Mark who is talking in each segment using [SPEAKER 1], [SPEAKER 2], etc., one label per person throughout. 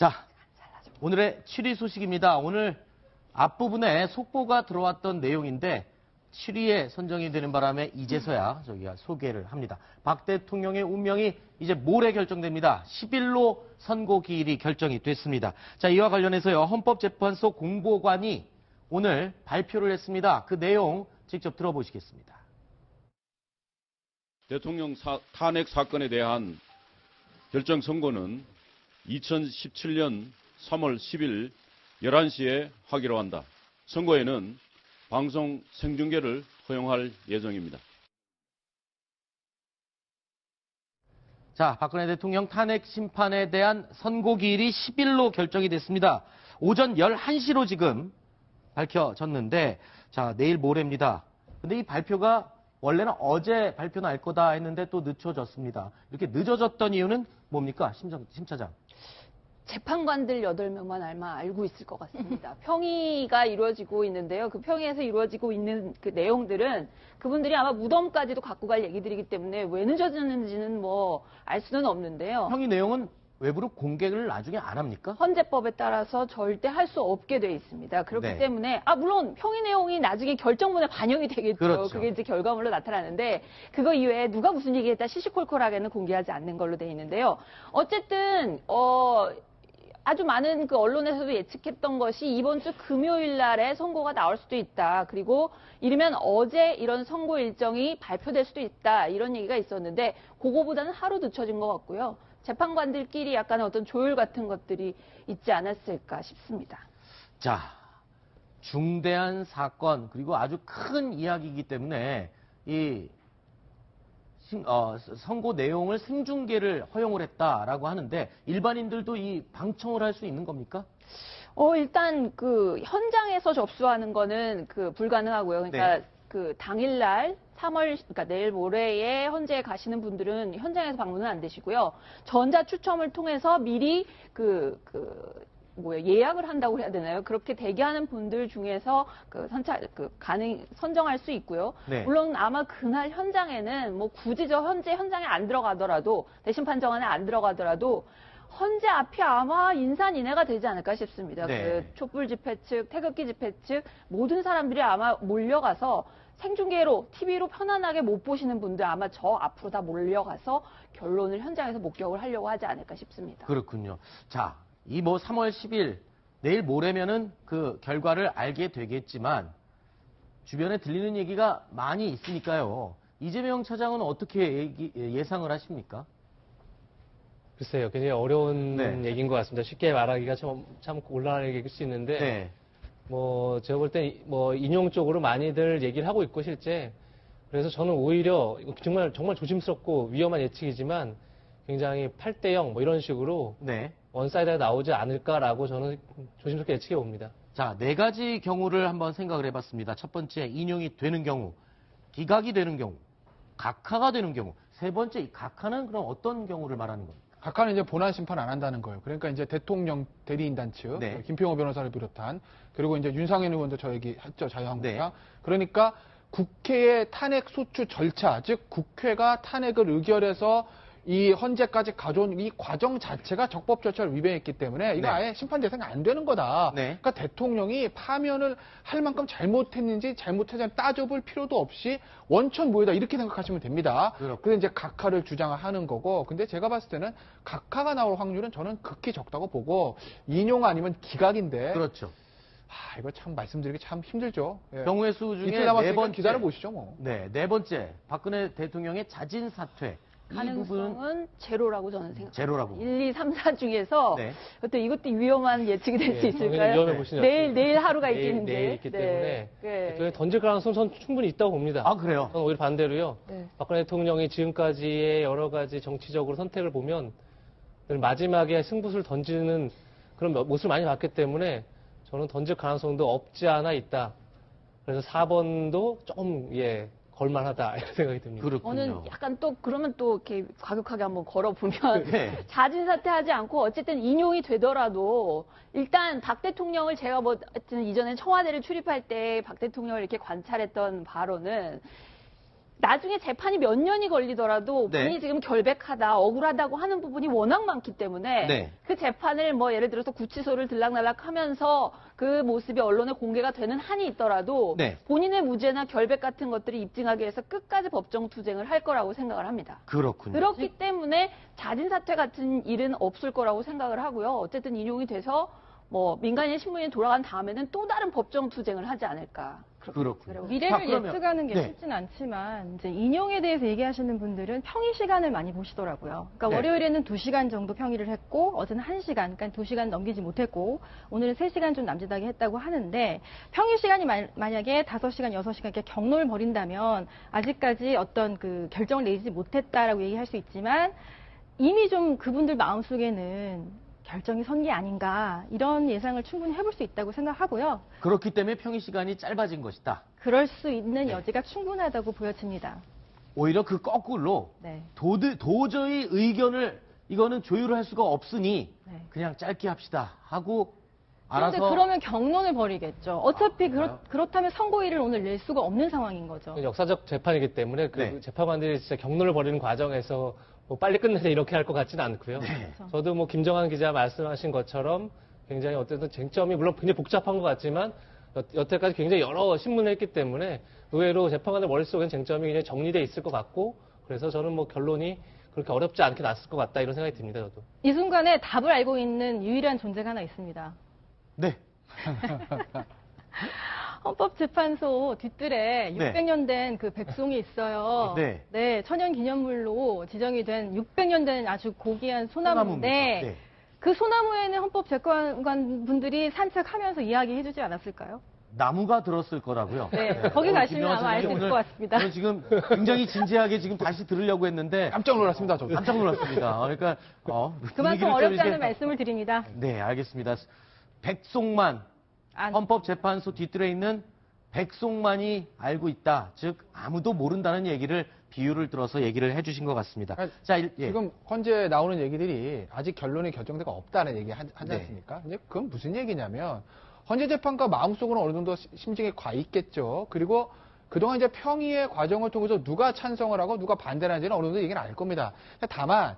[SPEAKER 1] 자, 오늘의 7위 소식입니다. 오늘 앞부분에 속보가 들어왔던 내용인데 7위에 선정이 되는 바람에 이제서야 저기가 소개를 합니다. 박 대통령의 운명이 이제 모레 결정됩니다. 10일로 선고 기일이 결정이 됐습니다. 자, 이와 관련해서요, 헌법재판소 공보관이 오늘 발표를 했습니다. 그 내용 직접 들어보시겠습니다.
[SPEAKER 2] 대통령 탄핵 사건에 대한 결정 선고는 2017년 3월 10일 11시에 하기로 한다. 선고에는 방송 생중계를 허용할 예정입니다.
[SPEAKER 1] 자, 박근혜 대통령 탄핵 심판에 대한 선고 기일이 10일로 결정이 됐습니다. 오전 11시로 지금 밝혀졌는데, 자, 내일 모레입니다. 근데 이 발표가 원래는 어제 발표 날 거다 했는데 또 늦춰졌습니다. 이렇게 늦어졌던 이유는 뭡니까? 심 차장.
[SPEAKER 3] 재판관들 8명만 아마 알고 있을 것 같습니다. 평의가 이루어지고 있는데요. 그 평의에서 이루어지고 있는 그 내용들은 그분들이 아마 무덤까지도 갖고 갈 얘기들이기 때문에 왜 늦어졌는지는 뭐 알 수는 없는데요.
[SPEAKER 1] 평의 내용은 외부로 공개를 나중에 안 합니까?
[SPEAKER 3] 헌재법에 따라서 절대 할 수 없게 돼 있습니다. 그렇기
[SPEAKER 1] 네.
[SPEAKER 3] 때문에 물론 평의 내용이 나중에 결정문에 반영이 되겠죠.
[SPEAKER 1] 그렇죠.
[SPEAKER 3] 그게 이제 결과물로 나타나는데 그거 이외에 누가 무슨 얘기했다 시시콜콜하게는 공개하지 않는 걸로 돼 있는데요. 어쨌든 아주 많은 그 언론에서도 예측했던 것이 이번 주 금요일 날에 선고가 나올 수도 있다. 그리고 이르면 어제 이런 선고 일정이 발표될 수도 있다. 이런 얘기가 있었는데 그거보다는 하루 늦춰진 것 같고요. 재판관들끼리 약간의 어떤 조율 같은 것들이 있지 않았을까 싶습니다.
[SPEAKER 1] 자, 중대한 사건 그리고 아주 큰 이야기이기 때문에 이 선고 내용을 생중계를 허용을 했다라고 하는데 일반인들도 이 방청을 할 수 있는 겁니까?
[SPEAKER 3] 일단 그 현장에서 접수하는 거는 불가능하고요. 그러니까
[SPEAKER 1] 네.
[SPEAKER 3] 그 당일날 3월, 그러니까 내일 모레에 헌재에 가시는 분들은 현장에서 방문은 안 되시고요. 전자 추첨을 통해서 미리 예약을 한다고 해야 되나요? 그렇게 대기하는 분들 중에서 선정할 수 있고요.
[SPEAKER 1] 네.
[SPEAKER 3] 물론 아마 그날 현장에는 뭐 굳이 현장에 안 들어가더라도, 대신 판정안에 안 들어가더라도 헌재 앞이 아마 인산인해가 되지 않을까 싶습니다.
[SPEAKER 1] 네.
[SPEAKER 3] 그 촛불 집회 측, 태극기 집회 측 모든 사람들이 아마 몰려가서 생중계로, TV로 편안하게 못 보시는 분들 아마 저 앞으로 다 몰려가서 결론을 현장에서 목격을 하려고 하지 않을까 싶습니다.
[SPEAKER 1] 그렇군요. 자, 이 3월 10일 내일 모레면은 그 결과를 알게 되겠지만 주변에 들리는 얘기가 많이 있으니까요. 이재명 차장은 어떻게 예상을 하십니까?
[SPEAKER 4] 글쎄요, 굉장히 어려운
[SPEAKER 1] 네.
[SPEAKER 4] 얘기인 것 같습니다. 쉽게 말하기가 참 곤란한 얘기일 수 있는데,
[SPEAKER 1] 네.
[SPEAKER 4] 제가 볼 때, 인용적으로 많이들 얘기를 하고 있고, 실제. 그래서 저는 오히려, 이거 정말 조심스럽고 위험한 예측이지만, 굉장히 8대0 이런 식으로,
[SPEAKER 1] 네.
[SPEAKER 4] 원사이드가 나오지 않을까라고 저는 조심스럽게 예측해 봅니다.
[SPEAKER 1] 자, 4가지 경우를 한번 생각을 해봤습니다. 첫 번째, 인용이 되는 경우, 기각이 되는 경우, 각하가 되는 경우. 세 번째, 이 각하는 그럼 어떤 경우를 말하는 겁니까?
[SPEAKER 5] 각하는 이제 본안 심판 안 한다는 거예요. 그러니까 이제 대통령 대리인단 측,
[SPEAKER 1] 네.
[SPEAKER 5] 김평호 변호사를 비롯한, 그리고 이제 윤상현 의원도 저 얘기했죠, 자유한국당.
[SPEAKER 1] 네.
[SPEAKER 5] 그러니까 국회의 탄핵 소추 절차, 즉 국회가 탄핵을 의결해서 이 헌재까지 가져온 이 과정 자체가 적법 절차를 위반했기 때문에 이거
[SPEAKER 1] 네.
[SPEAKER 5] 아예 심판 대상이 안 되는 거다.
[SPEAKER 1] 네.
[SPEAKER 5] 그러니까 대통령이 파면을 할 만큼 잘못했는지 잘못하지 않 따져볼 필요도 없이 원천무효다 이렇게 생각하시면 됩니다.
[SPEAKER 1] 그렇군요.
[SPEAKER 5] 그래서 이제 각하를 주장하는 거고, 근데 제가 봤을 때는 각하가 나올 확률은 저는 극히 적다고 보고 인용 아니면 기각인데.
[SPEAKER 1] 그렇죠.
[SPEAKER 5] 이거 참 말씀드리기 참 힘들죠. 예.
[SPEAKER 1] 경우의 수 중에
[SPEAKER 5] 이틀 남았으니까
[SPEAKER 1] 4번째.
[SPEAKER 5] 기다려 보시죠, 뭐.
[SPEAKER 1] 네, 4번째. 박근혜 대통령의 자진 사퇴. 이 부분은
[SPEAKER 3] 가능성은 제로라고 저는 생각합니다.
[SPEAKER 1] 제로라고.
[SPEAKER 3] 1, 2, 3, 4 중에서
[SPEAKER 1] 네.
[SPEAKER 3] 이것도 위험한 예측이 될 수 있을까요?
[SPEAKER 4] 위험해 보시죠.
[SPEAKER 3] 내일 하루가 있겠는데.
[SPEAKER 4] 내일 있기 때문에
[SPEAKER 3] 네.
[SPEAKER 4] 던질 가능성은 충분히 있다고 봅니다.
[SPEAKER 1] 아, 그래요?
[SPEAKER 4] 저는 오히려 반대로요.
[SPEAKER 3] 네.
[SPEAKER 4] 박근혜 대통령이 지금까지의 여러 가지 정치적으로 선택을 보면 늘 마지막에 승부수를 던지는 그런 모습을 많이 봤기 때문에 저는 던질 가능성도 없지 않아 있다. 그래서 4번도 조금 걸만하다 이런 생각이 듭니다.
[SPEAKER 1] 그렇군요.
[SPEAKER 3] 저는 약간 그러면 이렇게 과격하게 한번 걸어보면
[SPEAKER 1] 네.
[SPEAKER 3] 자진 사퇴하지 않고 어쨌든 인용이 되더라도 일단 박 대통령을 제가 하여튼 이전에 청와대를 출입할 때 박 대통령을 이렇게 관찰했던 바로는 나중에 재판이 몇 년이 걸리더라도
[SPEAKER 1] 네.
[SPEAKER 3] 본인이 지금 결백하다, 억울하다고 하는 부분이 워낙 많기 때문에
[SPEAKER 1] 네.
[SPEAKER 3] 그 재판을 뭐 예를 들어서 구치소를 들락날락하면서 그 모습이 언론에 공개가 되는 한이 있더라도
[SPEAKER 1] 네.
[SPEAKER 3] 본인의 무죄나 결백 같은 것들이 입증하기 위해서 끝까지 법정 투쟁을 할 거라고 생각을 합니다.
[SPEAKER 1] 그렇군요.
[SPEAKER 3] 그렇기 때문에 자진 사퇴 같은 일은 없을 거라고 생각을 하고요. 어쨌든 인용이 돼서 뭐 민간인 신문이 돌아간 다음에는 또 다른 법정 투쟁을 하지 않을까.
[SPEAKER 1] 그렇군요.
[SPEAKER 6] 미래를
[SPEAKER 1] 자, 그러면-
[SPEAKER 6] 예측하는 게
[SPEAKER 1] 네.
[SPEAKER 6] 쉽진 않지만 이제 인용에 대해서 얘기하시는 분들은 평의 시간을 많이 보시더라고요. 그러니까
[SPEAKER 1] 네.
[SPEAKER 6] 월요일에는 2시간 정도 평의를 했고 어제는 1시간, 그러니까 2시간 넘기지 못했고 오늘은 3시간 좀 남짓하게 했다고 하는데 평의 시간이 만약에 5시간, 6시간 이렇게 경로를 벌인다면 아직까지 어떤 그 결정을 내리지 못했다라고 얘기할 수 있지만 이미 좀 그분들 마음속에는 결정이 선 게 아닌가 이런 예상을 충분히 해볼 수 있다고 생각하고요.
[SPEAKER 1] 그렇기 때문에 평의 시간이 짧아진 것이다.
[SPEAKER 6] 그럴 수 있는
[SPEAKER 1] 네.
[SPEAKER 6] 여지가 충분하다고 보여집니다.
[SPEAKER 1] 오히려 그 거꾸로
[SPEAKER 6] 네.
[SPEAKER 1] 도저히 의견을 이거는 조율을 할 수가 없으니
[SPEAKER 6] 네.
[SPEAKER 1] 그냥 짧게 합시다 하고
[SPEAKER 6] 그런데
[SPEAKER 1] 알아서
[SPEAKER 6] 그러면 경론을 벌이겠죠. 어차피
[SPEAKER 1] 그런가요?
[SPEAKER 6] 그렇다면 선고일을 오늘 낼 수가 없는 상황인 거죠.
[SPEAKER 4] 역사적 재판이기 때문에 그
[SPEAKER 1] 네.
[SPEAKER 4] 재판관들이 진짜 경론을 벌이는 과정에서 뭐 빨리 끝내자 이렇게 할 것 같지는 않고요.
[SPEAKER 1] 네.
[SPEAKER 4] 저도 뭐 김정한 기자 말씀하신 것처럼 굉장히 어쨌든 쟁점이 물론 굉장히 복잡한 것 같지만 여태까지 굉장히 여러 신문을 했기 때문에 의외로 재판관들 머릿속엔 쟁점이 굉장히 정리돼 있을 것 같고 그래서 저는 뭐 결론이 그렇게 어렵지 않게 났을 것 같다 이런 생각이 듭니다. 저도.
[SPEAKER 6] 이 순간에 답을 알고 있는 유일한 존재가 하나 있습니다.
[SPEAKER 1] 네.
[SPEAKER 6] 헌법재판소 뒷뜰에
[SPEAKER 1] 네.
[SPEAKER 6] 600년 된 그 백송이 있어요.
[SPEAKER 1] 네.
[SPEAKER 6] 천연기념물로 지정이 된 600년 된 아주 고귀한 소나무인데
[SPEAKER 1] 소나무입니다. 네.
[SPEAKER 6] 그 소나무에는 헌법재판관 분들이 산책하면서 이야기해주지 않았을까요?
[SPEAKER 1] 나무가 들었을 거라고요.
[SPEAKER 6] 네, 거기 가시면
[SPEAKER 1] 김영하
[SPEAKER 6] 아마 알 수
[SPEAKER 1] 선생님,
[SPEAKER 6] 있을 것 같습니다.
[SPEAKER 1] 오늘 지금 굉장히 진지하게 지금 다시 들으려고 했는데
[SPEAKER 5] 깜짝 놀랐습니다, 저도.
[SPEAKER 1] 깜짝 놀랐습니다. 그러니까
[SPEAKER 6] 그만큼
[SPEAKER 1] 분위기를 좀
[SPEAKER 6] 어렵지
[SPEAKER 1] 이렇게-
[SPEAKER 6] 않은 말씀을 드립니다.
[SPEAKER 1] 네, 알겠습니다. 백송만 헌법재판소 뒤뜰에 있는 백송만이 알고 있다. 즉 아무도 모른다는 얘기를 비유를 들어서 얘기를 해주신 것 같습니다.
[SPEAKER 5] 아니,
[SPEAKER 1] 자,
[SPEAKER 5] 지금 현재 나오는 얘기들이 아직 결론이 결정되가 없다는 얘기 하지
[SPEAKER 1] 네.
[SPEAKER 5] 않습니까? 이제 그건 무슨 얘기냐면 헌재 재판과 마음속으로는 어느 정도 심증이 가 있겠죠. 그리고 그동안 이제 평의의 과정을 통해서 누가 찬성을 하고 누가 반대를 하는지는 어느 정도 얘기는 알 겁니다. 다만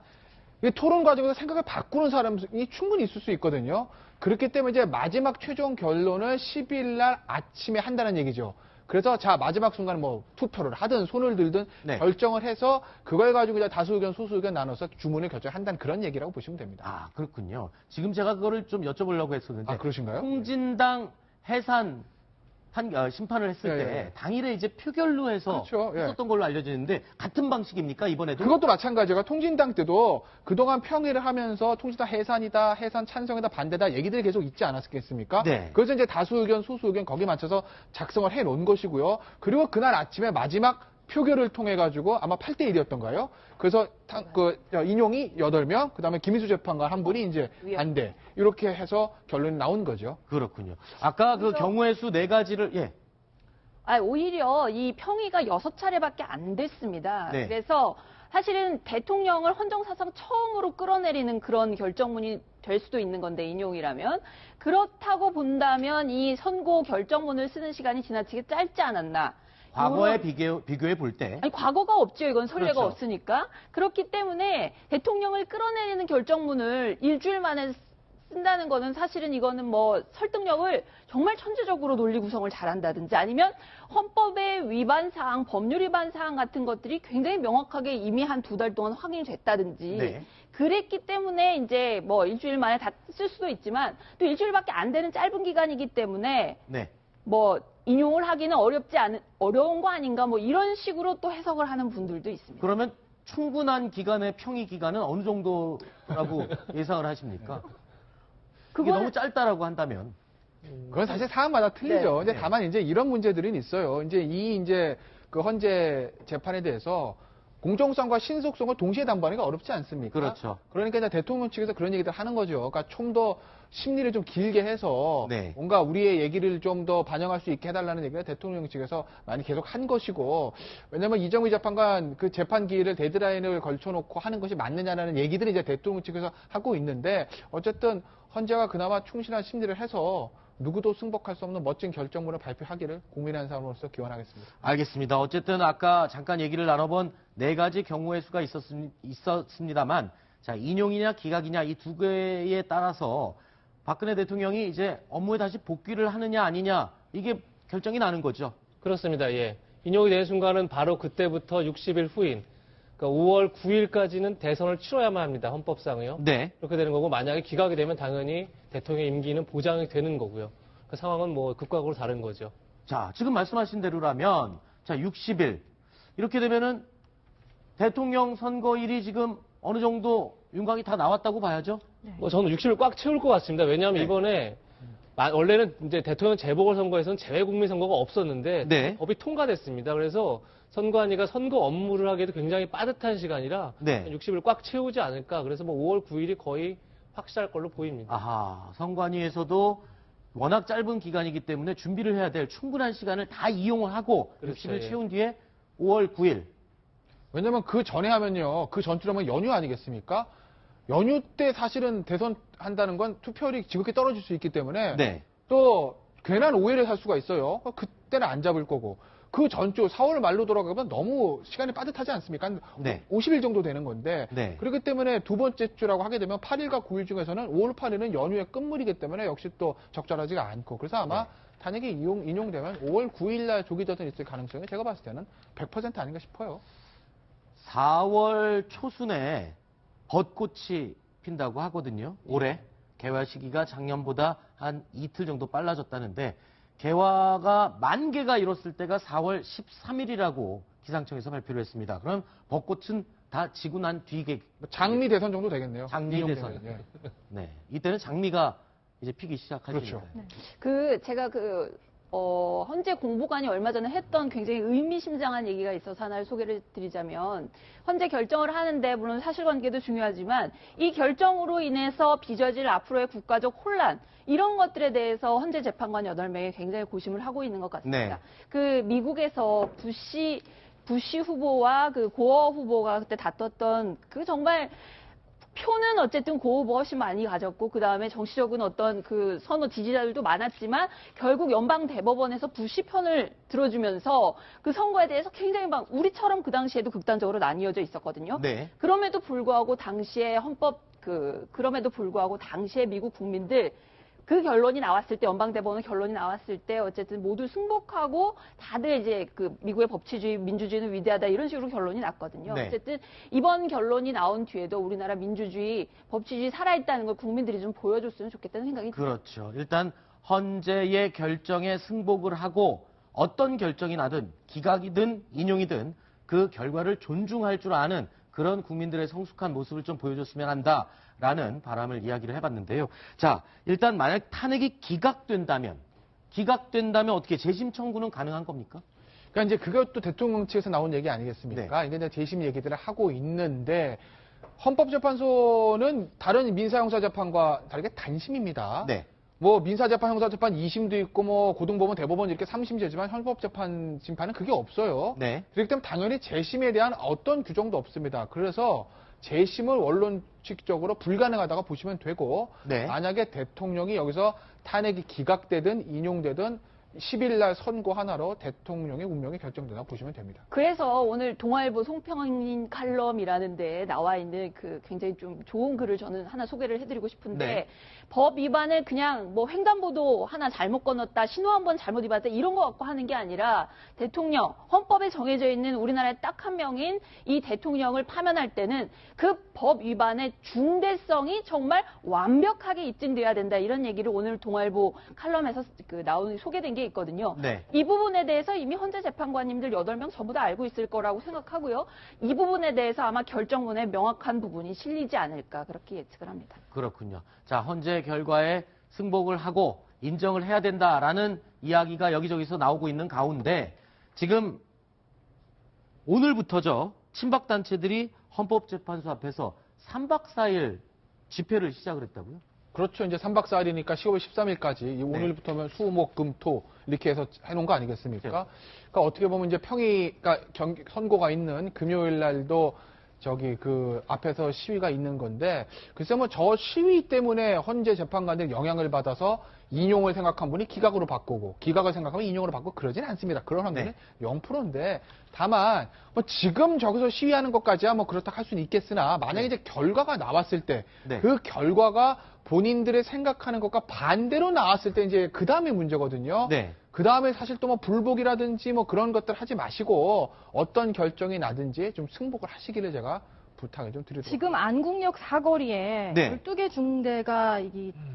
[SPEAKER 5] 이 토론 과정에서 생각을 바꾸는 사람이 충분히 있을 수 있거든요. 그렇기 때문에 이제 마지막 최종 결론을 10일 날 아침에 한다는 얘기죠. 그래서 자 마지막 순간 뭐 투표를 하든 손을 들든
[SPEAKER 1] 네.
[SPEAKER 5] 결정을 해서 그걸 가지고 이제 다수 의견 소수 의견 나눠서 주문을 결정한다는 그런 얘기라고 보시면 됩니다.
[SPEAKER 1] 아, 그렇군요. 지금 제가 그거를 좀 여쭤보려고 했었는데.
[SPEAKER 5] 아, 그러신가요?
[SPEAKER 1] 통진당 해산 심판을 했을
[SPEAKER 5] 예,
[SPEAKER 1] 때
[SPEAKER 5] 예.
[SPEAKER 1] 당일에 이제 표결로 해서
[SPEAKER 5] 그렇죠, 예.
[SPEAKER 1] 했었던 걸로 알려지는데 같은 방식입니까, 이번에도?
[SPEAKER 5] 그것도 마찬가지가 통진당 때도 그동안 평의를 하면서 통진당 해산이다, 해산 찬성이다, 반대다 얘기들이 계속 있지 않았겠습니까?
[SPEAKER 1] 네.
[SPEAKER 5] 그래서 이제 다수 의견, 소수 의견 거기에 맞춰서 작성을 해 놓은 것이고요. 그리고 그날 아침에 마지막 표결을 통해 가지고 아마 8대 1이었던가요? 그래서 인용이 8명, 그다음에 김희수 재판관 한 분이 이제 반대. 이렇게 해서 결론이 나온 거죠.
[SPEAKER 1] 그렇군요. 아까 그
[SPEAKER 3] 그래서-
[SPEAKER 1] 경우의 수 4가지를 예.
[SPEAKER 3] 오히려 이 평의가 6차례밖에 안 됐습니다.
[SPEAKER 1] 네.
[SPEAKER 3] 그래서 사실은 대통령을 헌정사상 처음으로 끌어내리는 그런 결정문이 될 수도 있는 건데 인용이라면 그렇다고 본다면 이 선고 결정문을 쓰는 시간이 지나치게 짧지 않았나.
[SPEAKER 1] 과거에
[SPEAKER 3] 요런-
[SPEAKER 1] 비교해 볼 때.
[SPEAKER 3] 아니 과거가 없죠. 이건 선례가
[SPEAKER 1] 그렇죠.
[SPEAKER 3] 없으니까. 그렇기 때문에 대통령을 끌어내리는 결정문을 일주일 만에 쓴다는 거는 사실은 이거는 뭐 설득력을 정말 천재적으로 논리 구성을 잘한다든지 아니면 헌법의 위반 사항, 법률 위반 사항 같은 것들이 굉장히 명확하게 이미 한 2달 동안 확인이 됐다든지
[SPEAKER 1] 네.
[SPEAKER 3] 그랬기 때문에 이제 뭐 일주일 만에 다 쓸 수도 있지만 또 일주일밖에 안 되는 짧은 기간이기 때문에
[SPEAKER 1] 네.
[SPEAKER 3] 뭐 인용을 하기는 어려운 거 아닌가 뭐 이런 식으로 또 해석을 하는 분들도 있습니다.
[SPEAKER 1] 그러면 충분한 기간의 평의 기간은 어느 정도라고 예상을 하십니까? 그게
[SPEAKER 3] 그거는-
[SPEAKER 1] 너무 짧다라고 한다면.
[SPEAKER 5] 그건 사실 상황마다 틀리죠.
[SPEAKER 3] 네.
[SPEAKER 5] 이제
[SPEAKER 1] 네.
[SPEAKER 5] 다만 이제 이런 문제들은 있어요. 이제 그 헌재 재판에 대해서 공정성과 신속성을 동시에 담보하기가 어렵지 않습니까?
[SPEAKER 1] 그렇죠.
[SPEAKER 5] 그러니까 이제 대통령 측에서 그런 얘기들 하는 거죠. 그러니까 좀 더 심리를 좀 길게 해서
[SPEAKER 1] 네.
[SPEAKER 5] 뭔가 우리의 얘기를 좀 더 반영할 수 있게 해달라는 얘기를 대통령 측에서 많이 계속 한 것이고, 왜냐하면 이정희 재판관 그 재판 기일을 데드라인을 걸쳐놓고 하는 것이 맞느냐라는 얘기들이 이제 대통령 측에서 하고 있는데 어쨌든 헌재가 그나마 충실한 심리를 해서 누구도 승복할 수 없는 멋진 결정문을 발표하기를 국민의 사람으로서 기원하겠습니다.
[SPEAKER 1] 알겠습니다. 어쨌든 아까 잠깐 얘기를 나눠본 네 가지 경우의 수가 있었습니다만, 자, 인용이냐 기각이냐 이 두 개에 따라서 박근혜 대통령이 이제 업무에 다시 복귀를 하느냐 아니냐 이게 결정이 나는 거죠.
[SPEAKER 4] 그렇습니다. 예. 인용이 되는 순간은 바로 그때부터 60일 후인 그러니까 5월 9일까지는 대선을 치러야만 합니다. 헌법상이요.
[SPEAKER 1] 네.
[SPEAKER 4] 그렇게 되는 거고 만약에 기각이 되면 당연히 대통령 임기는 보장이 되는 거고요. 그 상황은 뭐 극과극으로 다른 거죠.
[SPEAKER 1] 자, 지금 말씀하신 대로라면 자, 60일 이렇게 되면은 대통령 선거일이 지금 어느 정도 윤곽이 다 나왔다고 봐야죠.
[SPEAKER 4] 뭐 저는 60일 꽉 채울 것 같습니다. 왜냐하면
[SPEAKER 1] 네.
[SPEAKER 4] 이번에 원래는 이제 대통령 재보궐선거에서는 재외국민 선거가 없었는데
[SPEAKER 1] 네.
[SPEAKER 4] 법이 통과됐습니다. 그래서 선관위가 선거 업무를 하기에도 굉장히 빠듯한 시간이라
[SPEAKER 1] 네.
[SPEAKER 4] 60일 꽉 채우지 않을까. 그래서 뭐 5월 9일이 거의 확실할 걸로 보입니다.
[SPEAKER 1] 아하, 선관위에서도 워낙 짧은 기간이기 때문에 준비를 해야 될 충분한 시간을 다 이용을 하고
[SPEAKER 4] 그렇죠,
[SPEAKER 1] 60일
[SPEAKER 4] 예.
[SPEAKER 1] 채운 뒤에 5월 9일.
[SPEAKER 5] 왜냐면 그 전에 하면요. 그 전주라면 연휴 아니겠습니까? 연휴 때 사실은 대선 한다는 건 투표율이 지극히 떨어질 수 있기 때문에
[SPEAKER 1] 네.
[SPEAKER 5] 또 괜한 오해를 살 수가 있어요. 그때는 안 잡을 거고. 그 전주 4월 말로 돌아가면 너무 시간이 빠듯하지 않습니까? 한
[SPEAKER 1] 네.
[SPEAKER 5] 50일 정도 되는 건데
[SPEAKER 1] 네.
[SPEAKER 5] 그렇기 때문에 두 번째 주라고 하게 되면 8일과 9일 중에서는 5월 8일은 연휴의 끝물이기 때문에 역시 또 적절하지가 않고 그래서 아마
[SPEAKER 1] 네.
[SPEAKER 5] 단약이 인용되면 5월 9일 날 조기 대선이 있을 가능성이 제가 봤을 때는 100% 아닌가 싶어요.
[SPEAKER 1] 4월 초순에 벚꽃이 핀다고 하거든요. 올해 개화 시기가 작년보다 한 이틀 정도 빨라졌다는데 개화가 만개가 이뤘을 때가 4월 13일이라고 기상청에서 발표를 했습니다. 그럼 벚꽃은 다 지고 난 뒤에
[SPEAKER 5] 장미 대선 정도 되겠네요.
[SPEAKER 1] 장미
[SPEAKER 5] 인용되면.
[SPEAKER 1] 대선.
[SPEAKER 5] 예.
[SPEAKER 1] 네, 이때는 장미가 이제 피기 시작하시니까.
[SPEAKER 5] 그렇죠.
[SPEAKER 3] 제가 헌재 공보관이 얼마 전에 했던 굉장히 의미심장한 얘기가 있어서 하나를 소개를 드리자면, 헌재 결정을 하는데 물론 사실관계도 중요하지만 이 결정으로 인해서 빚어질 앞으로의 국가적 혼란, 이런 것들에 대해서 헌재 재판관 8명이 굉장히 고심을 하고 있는 것 같습니다.
[SPEAKER 1] 네.
[SPEAKER 3] 그 미국에서 부시 후보와 그 고어 후보가 그때 다퉜던 그 정말 표는 어쨌든 고 후보가 훨씬 많이 가졌고 그 다음에 정치적인 어떤 그 선호 지지자들도 많았지만 결국 연방 대법원에서 부시 편을 들어주면서 그 선거에 대해서 굉장히 막 우리처럼 그 당시에도 극단적으로 나뉘어져 있었거든요.
[SPEAKER 1] 네.
[SPEAKER 3] 그럼에도 불구하고 당시에 그럼에도 불구하고 당시에 미국 국민들 그 결론이 나왔을 때, 연방대법원 결론이 나왔을 때 어쨌든 모두 승복하고 다들 이제 그 미국의 법치주의, 민주주의는 위대하다 이런 식으로 결론이 났거든요.
[SPEAKER 1] 네.
[SPEAKER 3] 어쨌든 이번 결론이 나온 뒤에도 우리나라 민주주의, 법치주의 살아있다는 걸 국민들이 좀 보여줬으면 좋겠다는 생각이 듭니다.
[SPEAKER 1] 그렇죠. 일단 헌재의 결정에 승복을 하고 어떤 결정이 나든 기각이든 인용이든 그 결과를 존중할 줄 아는 그런 국민들의 성숙한 모습을 좀 보여줬으면 한다라는 바람을 이야기를 해봤는데요. 자, 일단 만약 탄핵이 기각된다면 어떻게 재심 청구는 가능한 겁니까?
[SPEAKER 5] 그러니까 이제 그것도 대통령 측에서 나온 얘기 아니겠습니까?
[SPEAKER 1] 네.
[SPEAKER 5] 이게 이제 재심 얘기들을 하고 있는데 헌법재판소는 다른 민사형사재판과 다르게 단심입니다.
[SPEAKER 1] 네.
[SPEAKER 5] 뭐 민사재판, 형사재판 2심도 있고 뭐 고등법원, 대법원 이렇게 3심제지만 헌법재판 심판은 그게 없어요.
[SPEAKER 1] 네.
[SPEAKER 5] 그렇기 때문에 당연히 재심에 대한 어떤 규정도 없습니다. 그래서 재심을 원론칙적으로 불가능하다고 보시면 되고
[SPEAKER 1] 네.
[SPEAKER 5] 만약에 대통령이 여기서 탄핵이 기각되든 인용되든 10일 날 선고 하나로 대통령의 운명이 결정된다고 보시면 됩니다.
[SPEAKER 3] 그래서 오늘 동아일보 송평인 칼럼이라는 데에 나와 있는 그 굉장히 좀 좋은 글을 저는 하나 소개를 해드리고 싶은데,
[SPEAKER 1] 네.
[SPEAKER 3] 법 위반을 그냥 뭐 횡단보도 하나 잘못 건넜다, 신호 한 번 잘못 위반했다 이런 거 갖고 하는 게 아니라 대통령, 헌법에 정해져 있는 우리나라의 딱 한 명인 이 대통령을 파면할 때는 그 법 위반의 중대성이 정말 완벽하게 입증돼야 된다, 이런 얘기를 오늘 동아일보 칼럼에서 나오는 소개된 게 있거든요.
[SPEAKER 1] 네.
[SPEAKER 3] 이 부분에 대해서 이미 헌재 재판관님들 8명 전부 다 알고 있을 거라고 생각하고요. 이 부분에 대해서 아마 결정문에 명확한 부분이 실리지 않을까 그렇게 예측을 합니다.
[SPEAKER 1] 그렇군요. 자, 헌재 결과에 승복을 하고 인정을 해야 된다라는 이야기가 여기저기서 나오고 있는 가운데 지금 오늘부터죠. 친박단체들이 헌법재판소 앞에서 3박 4일 집회를 시작을 했다고요?
[SPEAKER 5] 그렇죠. 이제 3박 4일이니까 10월 13일까지 오늘부터면 수, 목, 금, 토 이렇게 해서 해놓은 거 아니겠습니까?
[SPEAKER 1] 네.
[SPEAKER 5] 그러니까 어떻게 보면 이제 선고가 있는 금요일 날도 그 앞에서 시위가 있는 건데, 글쎄 뭐 저 시위 때문에 헌재 재판관들이 영향을 받아서 인용을 생각한 분이 기각으로 바꾸고, 기각을 생각하면 인용으로 바꾸고 그러진 않습니다. 그런 확률은 0%인데, 다만 뭐 지금 저기서 시위하는 것까지야 뭐 그렇다 할 수는 있겠으나, 만약에 이제 결과가 나왔을 때 그 결과가 본인들의 생각하는 것과 반대로 나왔을 때 이제 그 다음에 문제거든요. 그 다음에 사실 또 뭐 불복이라든지 뭐 그런 것들 하지 마시고 어떤 결정이 나든지 좀 승복을 하시기를 제가 부탁을 좀 드리도록
[SPEAKER 6] 지금 안국역 사거리에
[SPEAKER 1] 네.
[SPEAKER 6] 12개 중대가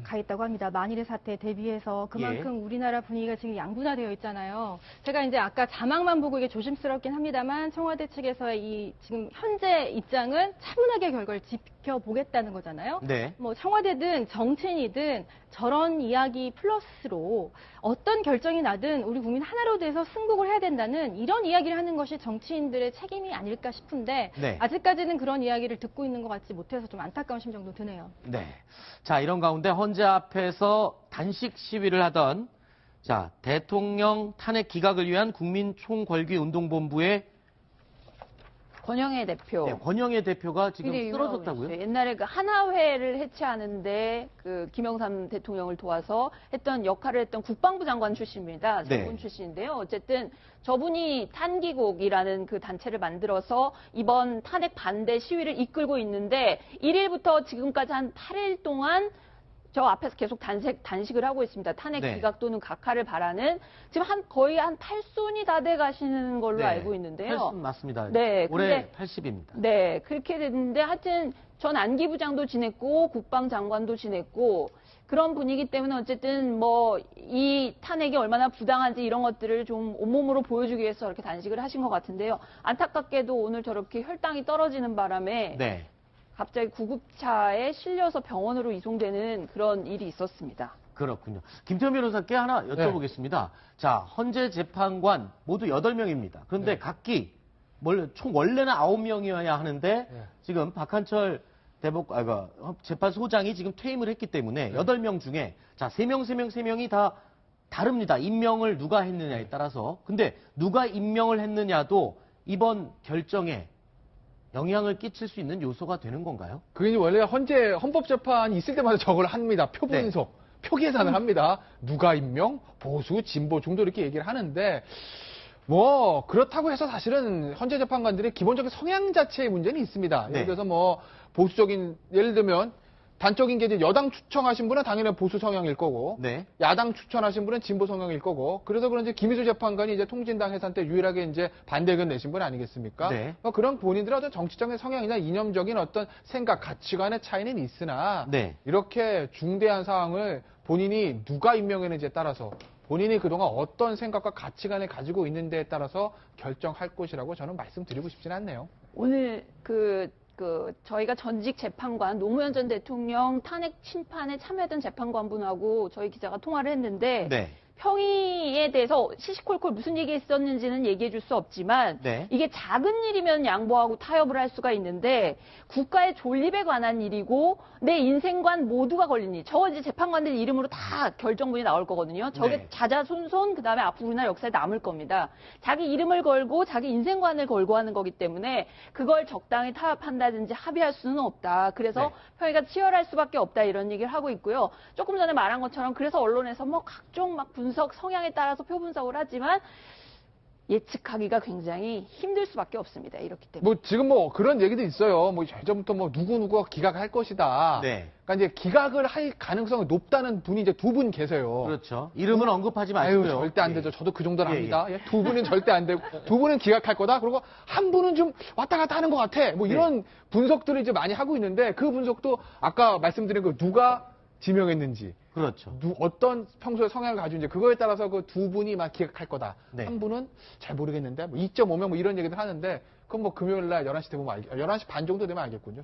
[SPEAKER 6] 가 있다고 합니다. 만일의 사태에 대비해서 그만큼 우리나라 분위기가 지금 양분화되어 있잖아요. 제가 이제 아까 자막만 보고 이게 조심스럽긴 합니다만 청와대 측에서의 이 지금 현재 입장은 차분하게 결과를 지켜보겠다는 거잖아요.
[SPEAKER 1] 네.
[SPEAKER 6] 뭐 청와대든 정치인이든 저런 이야기 플러스로 어떤 결정이 나든 우리 국민 하나로 돼서 승복을 해야 된다는 이런 이야기를 하는 것이 정치인들의 책임이 아닐까 싶은데
[SPEAKER 1] 네.
[SPEAKER 6] 아직까지는 그런 이야기를 듣고 있는 것 같지 못해서 좀 안타까운 심정도 드네요.
[SPEAKER 1] 네. 자, 이런 가운데 헌재 앞에서 단식 시위를 하던 자, 대통령 탄핵 기각을 위한 국민총궐기운동본부의
[SPEAKER 3] 권영애 대표.
[SPEAKER 1] 권영애 대표가 지금
[SPEAKER 3] 굉장히 유명하고
[SPEAKER 1] 쓰러졌다고요?
[SPEAKER 3] 있어요. 옛날에 그 하나회를 해체하는데 그 김영삼 대통령을 도와서 했던 역할을 했던 국방부 장관 출신입니다. 장군 출신인데요. 어쨌든 저분이 탄기국이라는 그 단체를 만들어서 이번 탄핵 반대 시위를 이끌고 있는데 1일부터 지금까지 한 8일 동안 저 앞에서 계속 단식을 하고 있습니다. 탄핵 기각 또는 각하를 바라는 지금 거의 한 8순이 다 돼 가시는 걸로 알고 있는데요.
[SPEAKER 1] 8순 맞습니다.
[SPEAKER 3] 네,
[SPEAKER 1] 올해 80입니다.
[SPEAKER 3] 네, 그렇게 됐는데 하여튼 전 안기부장도 지냈고 국방장관도 지냈고 그런 분위기 때문에 어쨌든 뭐 이 탄핵이 얼마나 부당한지 이런 것들을 좀 온몸으로 보여주기 위해서 이렇게 단식을 하신 것 같은데요. 안타깝게도 오늘 저렇게 혈당이 떨어지는 바람에 갑자기 구급차에 실려서 병원으로 이송되는 그런 일이 있었습니다.
[SPEAKER 1] 그렇군요. 김태현 변호사께 하나 여쭤보겠습니다. 자, 헌재 재판관 모두 8명입니다. 그런데 각기 총 원래는 9명이어야 하는데 지금 박한철 재판소장이 지금 퇴임을 했기 때문에 8명 중에 자, 3명이 다 다릅니다. 임명을 누가 했느냐에 따라서. 근데 누가 임명을 했느냐도 이번 결정에 영향을 끼칠 수 있는 요소가 되는 건가요?
[SPEAKER 5] 그게 원래 헌재 헌법재판이 있을 때마다 저걸 합니다. 표분석, 표계산을 합니다. 누가 임명, 보수, 진보, 중도 이렇게 얘기를 하는데 뭐 그렇다고 해서 사실은 헌재 재판관들의 기본적인 성향 자체의 문제는 있습니다. 예를 들어서 뭐 보수적인 예를 들면 단적인 게 이제 여당 추천하신 분은 당연히 보수 성향일 거고, 야당 추천하신 분은 진보 성향일 거고, 그래서 그런지 김희수 재판관이 이제 통진당 해산 때 유일하게 이제 반대 의견 내신 분 아니겠습니까? 그런 본인들의 어떤 정치적인 성향이나 이념적인 어떤 생각, 가치관의 차이는 있으나, 이렇게 중대한 사항을 본인이 누가 임명했는지에 따라서 본인이 그동안 어떤 생각과 가치관을 가지고 있는데에 따라서 결정할 것이라고 저는 말씀드리고 싶진 않네요.
[SPEAKER 3] 오늘 저희가 전직 재판관 노무현 전 대통령 탄핵 심판에 참여했던 재판관분하고 저희 기자가 통화를 했는데 평의에 대해서 시시콜콜 무슨 얘기 했었는지는 얘기해 줄 수 없지만 이게 작은 일이면 양보하고 타협을 할 수가 있는데 국가의 존립에 관한 일이고 내 인생관 모두가 걸린 일. 저거 이제 재판관들 이름으로 다 결정문이 나올 거거든요. 저게 자자손손 그다음에 앞으로 우리나라 역사에 남을 겁니다. 자기 이름을 걸고 자기 인생관을 걸고 하는 거기 때문에 그걸 적당히 타협한다든지 합의할 수는 없다. 그래서 평의가 치열할 수밖에 없다 이런 얘기를 하고 있고요. 조금 전에 말한 것처럼 그래서 언론에서 뭐 각종 막 분석 성향에 따라서 표분석을 하지만 예측하기가 굉장히 힘들 수밖에 없습니다. 이렇기 때문에.
[SPEAKER 5] 뭐 지금 뭐 그런 얘기도 있어요. 뭐 예전부터 뭐 누구누구가 기각할 것이다. 그러니까 이제 기각을 할 가능성이 높다는 분이 이제 2분 계세요.
[SPEAKER 1] 그렇죠. 이름은 언급하지 마시고요.
[SPEAKER 5] 아유, 절대 안 되죠. 저도 그 정도는 합니다. 2분은 절대 안 되고 2분은 기각할 거다. 그리고 한 분은 좀 왔다 갔다 하는 것 같아. 뭐 이런 분석들을 이제 많이 하고 있는데 그 분석도 아까 말씀드린 그 누가 지명했는지. 어떤 평소에 성향을 가지고 있는지 그거에 따라서 그 2분이 막 기각할 거다. 한 분은 잘 모르겠는데 뭐 2.5명 뭐 이런 얘기들 하는데 그건 뭐 금요일 날 11시 되면 11시 반 정도 되면 알겠군요.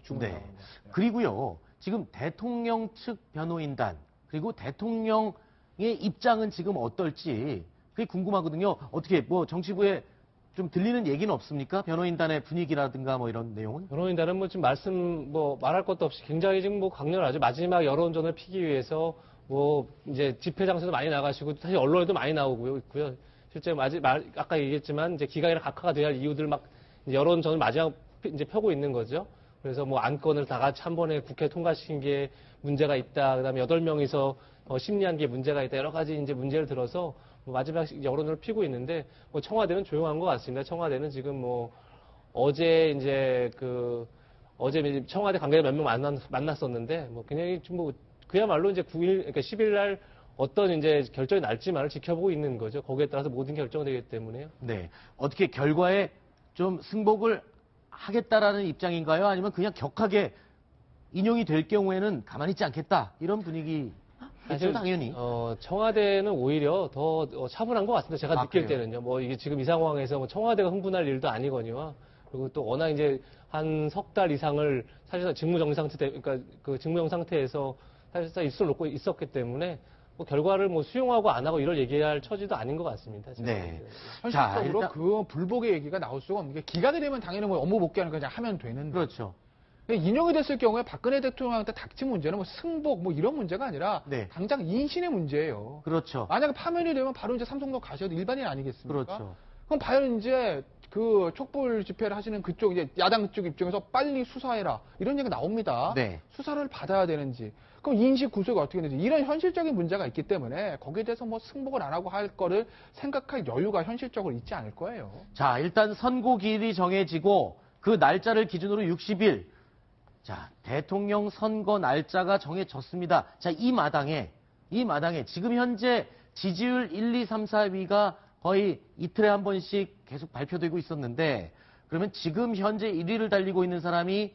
[SPEAKER 1] 그리고요. 지금 대통령 측 변호인단 그리고 대통령의 입장은 지금 어떨지 그게 궁금하거든요. 어떻게 뭐 정치부에 좀 들리는 얘기는 없습니까? 변호인단의 분위기라든가 뭐 이런 내용은?
[SPEAKER 4] 변호인단은 뭐 지금 말할 것도 없이 굉장히 지금 뭐 강렬하죠. 마지막 여론전을 피기 위해서 뭐 이제 집회 장소도 많이 나가시고 사실 언론에도 많이 나오고 있고요. 실제 아까 얘기했지만 이제 기각이나 각하가 돼야 할 이유들 막 여론전을 마지막 이제 펴고 있는 거죠. 그래서 뭐 안건을 다 같이 한 번에 국회 통과시킨 게 문제가 있다. 그다음에 8명이서 심리한 게 문제가 있다. 여러 가지 이제 문제를 들어서 뭐 마지막 여론을 피고 있는데 뭐 청와대는 조용한 것 같습니다. 청와대는 지금 뭐 어제 이제 어제 청와대 관계자 몇 명 만났었는데 뭐 그냥 뭐 그야말로 이제 9일 그러니까 10일 날 어떤 이제 결정이 날지만을 지켜보고 있는 거죠. 거기에 따라서 모든 결정되기 때문에요.
[SPEAKER 1] 네. 어떻게 결과에 좀 승복을 하겠다라는 입장인가요? 아니면 그냥 격하게 인용이 될 경우에는 가만히 있지 않겠다. 이런 분위기겠죠,
[SPEAKER 4] 사실,
[SPEAKER 1] 당연히.
[SPEAKER 4] 청와대는 오히려 더 차분한 것 같습니다. 제가 느낄
[SPEAKER 1] 그래요?
[SPEAKER 4] 때는요. 뭐 이게 지금 이 상황에서 뭐 청와대가 흥분할 일도 아니거니와 그리고 또 워낙 이제 한 석 달 이상을 사실상 직무정지 상태, 그러니까 그 직무정 상태에서 사실상 입술을 놓고 있었기 때문에 뭐 결과를 뭐 수용하고 안 하고 이럴 얘기할 처지도 아닌 것 같습니다. 제가
[SPEAKER 1] 네.
[SPEAKER 4] 보기에는.
[SPEAKER 5] 현실적으로
[SPEAKER 1] 일단-
[SPEAKER 5] 그 불복의 얘기가 나올 수가 없는 게 기각이 되면 당연히 뭐 업무 복귀하는 거 그냥 하면 되는데
[SPEAKER 1] 그렇죠.
[SPEAKER 5] 근데 인용이 됐을 경우에 박근혜 대통령한테 닥친 문제는 뭐 승복 뭐 이런 문제가 아니라
[SPEAKER 1] 네.
[SPEAKER 5] 당장 인신의 문제예요.
[SPEAKER 1] 그렇죠.
[SPEAKER 5] 만약에 파면이 되면 바로 이제 삼성동 가셔도 일반인 아니겠습니까?
[SPEAKER 1] 그렇죠.
[SPEAKER 5] 그럼 과연 이제 그 촛불 집회를 하시는 그쪽 이제 야당 쪽 입장에서 빨리 수사해라 이런 얘기가 나옵니다.
[SPEAKER 1] 네.
[SPEAKER 5] 수사를 받아야 되는지 그럼 인식 구속이 어떻게 되는지 이런 현실적인 문제가 있기 때문에 거기에 대해서 뭐 승복을 안 하고 할 거를 생각할 여유가 현실적으로 있지 않을 거예요.
[SPEAKER 1] 자, 일단 선고기일이 정해지고 그 날짜를 기준으로 60일. 자, 대통령 선거 날짜가 정해졌습니다. 자, 이 마당에 지금 현재 지지율 1, 2, 3, 4위가 거의 이틀에 한 번씩 계속 발표되고 있었는데 그러면 지금 현재 1위를 달리고 있는 사람이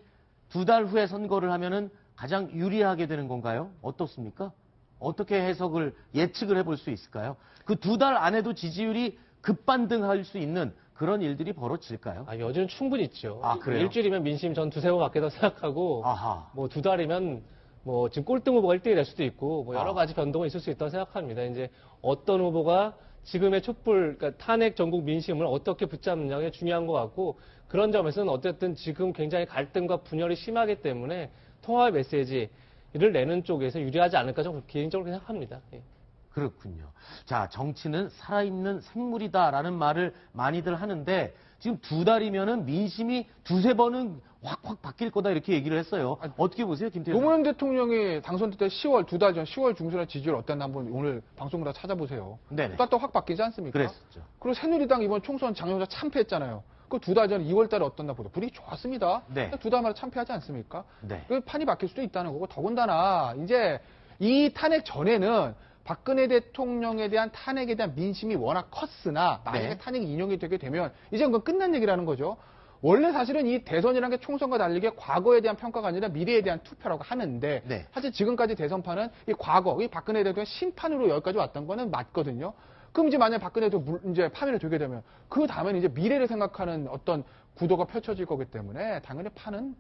[SPEAKER 1] 2달 후에 선거를 하면은 가장 유리하게 되는 건가요? 어떻습니까? 어떻게 해석을 예측을 해볼 수 있을까요? 그 2달 안에도 지지율이 급반등할 수 있는 그런 일들이 벌어질까요?
[SPEAKER 4] 여지는 충분히 있죠.
[SPEAKER 1] 아, 그래요?
[SPEAKER 4] 일주일이면 민심 전 두세 번 받겠다 생각하고
[SPEAKER 1] 아하.
[SPEAKER 4] 뭐 2달이면 뭐 지금 꼴등 후보가 1등이 될 수도 있고 뭐 여러
[SPEAKER 1] 아.
[SPEAKER 4] 가지 변동이 있을 수 있다고 생각합니다. 이제 어떤 후보가 지금의 촛불, 그러니까 탄핵 전국 민심을 어떻게 붙잡느냐가 중요한 것 같고 그런 점에서는 어쨌든 지금 굉장히 갈등과 분열이 심하기 때문에 통합의 메시지를 내는 쪽에서 유리하지 않을까 저는 개인적으로 생각합니다. 예.
[SPEAKER 1] 그렇군요. 자, 정치는 살아있는 생물이다라는 말을 많이들 하는데 지금 2달이면은 민심이 두세 번은 확 바뀔 거다 이렇게 얘기를 했어요. 어떻게 보세요, 김태현?
[SPEAKER 5] 노무현 대통령이 당선될 때 10월 2달 전 10월 중순에 지지율 어땠나 한번 오늘 방송으로 다 찾아보세요.
[SPEAKER 1] 네네.
[SPEAKER 5] 또 확 바뀌지 않습니까?
[SPEAKER 1] 그랬었죠.
[SPEAKER 5] 그리고 새누리당 이번 총선 장려자 참패했잖아요. 그 2달 전 2월 달에 어떻나 보다. 분위기 좋았습니다.
[SPEAKER 1] 네.
[SPEAKER 5] 2달 만에 참패하지 않습니까?
[SPEAKER 1] 네.
[SPEAKER 5] 그 판이 바뀔 수도 있다는 거고 더군다나 이제 이 탄핵 전에는 박근혜 대통령에 대한 탄핵에 대한 민심이 워낙 컸으나 만약에
[SPEAKER 1] 네.
[SPEAKER 5] 탄핵이 인용이 되게 되면 이제 그건 끝난 얘기라는 거죠. 원래 사실은 이 대선이라는 게 총선과 다르게 과거에 대한 평가가 아니라 미래에 대한 투표라고 하는데
[SPEAKER 1] 네.
[SPEAKER 5] 사실 지금까지 대선판은 이 과거, 이 박근혜 대통령 심판으로 여기까지 왔던 거는 맞거든요. 그럼 이제 만약 박근혜 대통령 이제 파면이 되게 되면 그 다음에는 이제 미래를 생각하는 어떤 구도가 펼쳐질 거기 때문에 당연히 판은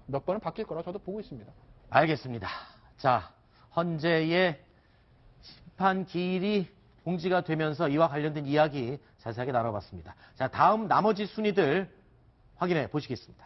[SPEAKER 5] 몇 번은 바뀔 거라고 저도 보고 있습니다.
[SPEAKER 1] 알겠습니다. 자, 헌재의 심판 기일이 공지가 되면서 이와 관련된 이야기 자세하게 나눠봤습니다. 자, 다음 나머지 순위들 확인해 보시겠습니다.